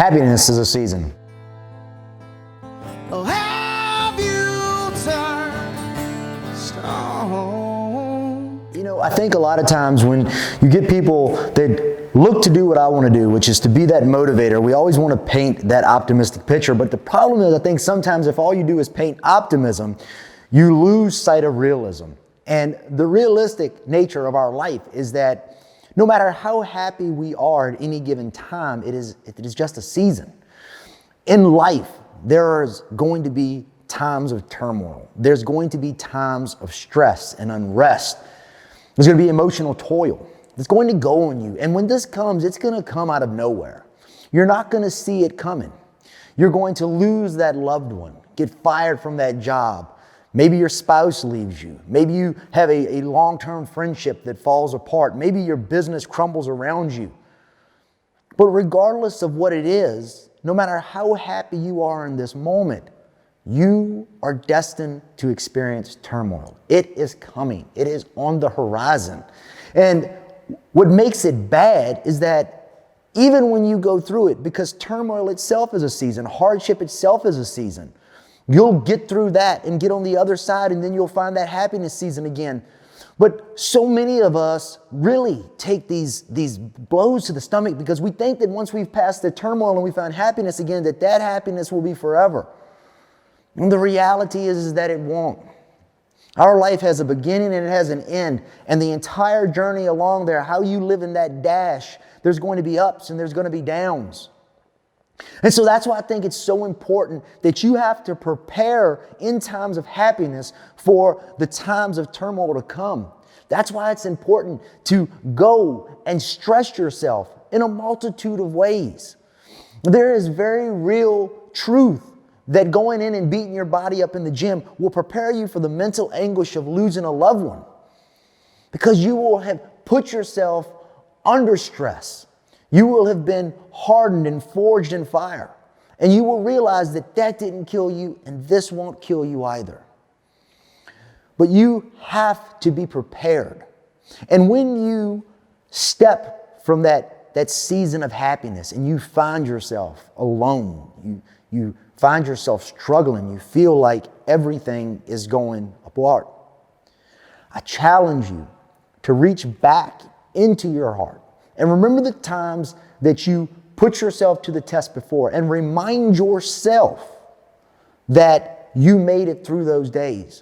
Happiness is a season. Oh, have you turned stone? You know, I think a lot of times when you get people that look to do what I want to do, which is to be that motivator, we always want to paint that optimistic picture. But the problem is, I think sometimes if all you do is paint optimism, you lose sight of realism. And the realistic nature of our life is that no matter how happy we are at any given time, it is just a season. In life, there's going to be times of turmoil. There's going to be times of stress and unrest. There's going to be emotional toil. It's going to go on you. And when this comes, it's going to come out of nowhere. You're not going to see it coming. You're going to lose that loved one, get fired from that job. Maybe your spouse leaves you. Maybe you have a long-term friendship that falls apart. Maybe your business crumbles around you. But regardless of what it is, no matter how happy you are in this moment, you are destined to experience turmoil. It is coming. It is on the horizon. And what makes it bad is that even when you go through it, because turmoil itself is a season, hardship itself is a season, you'll get through that and get on the other side, and then you'll find that happiness season again. But so many of us really take these blows to the stomach because we think that once we've passed the turmoil and we find happiness again, that happiness will be forever. And the reality is that it won't. Our life has a beginning and it has an end. And the entire journey along there, how you live in that dash, there's going to be ups and there's going to be downs. And so that's why I think it's so important that you have to prepare in times of happiness for the times of turmoil to come. That's why it's important to go and stress yourself in a multitude of ways. There is very real truth that going in and beating your body up in the gym will prepare you for the mental anguish of losing a loved one, because you will have put yourself under stress. You will have been hardened and forged in fire. And you will realize that didn't kill you and this won't kill you either. But you have to be prepared. And when you step from that season of happiness and you find yourself alone, you find yourself struggling, you feel like everything is going apart, I challenge you to reach back into your heart and remember the times that you put yourself to the test before and remind yourself that you made it through those days.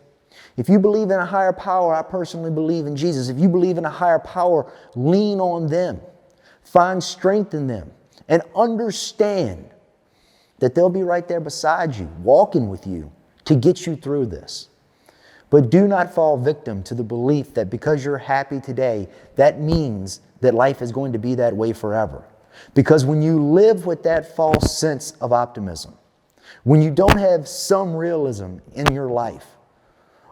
If you believe in a higher power, I personally believe in Jesus. If you believe in a higher power, lean on them. Find strength in them and understand that they'll be right there beside you, walking with you to get you through this. But do not fall victim to the belief that because you're happy today, that means that life is going to be that way forever. Because when you live with that false sense of optimism, when you don't have some realism in your life,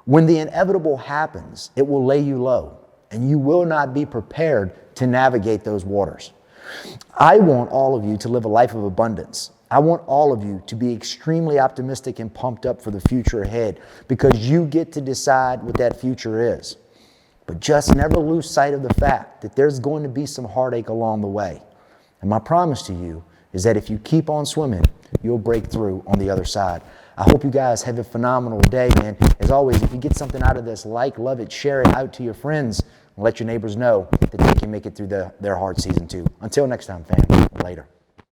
when the inevitable happens, it will lay you low and you will not be prepared to navigate those waters. I want all of you to live a life of abundance. I want all of you to be extremely optimistic and pumped up for the future ahead, because you get to decide what that future is. But just never lose sight of the fact that there's going to be some heartache along the way. And my promise to you is that if you keep on swimming, you'll break through on the other side. I hope you guys have a phenomenal day, man. As always, if you get something out of this, like, love it, share it out to your friends, and let your neighbors know that they can make it through their hard season too. Until next time, fam. Later.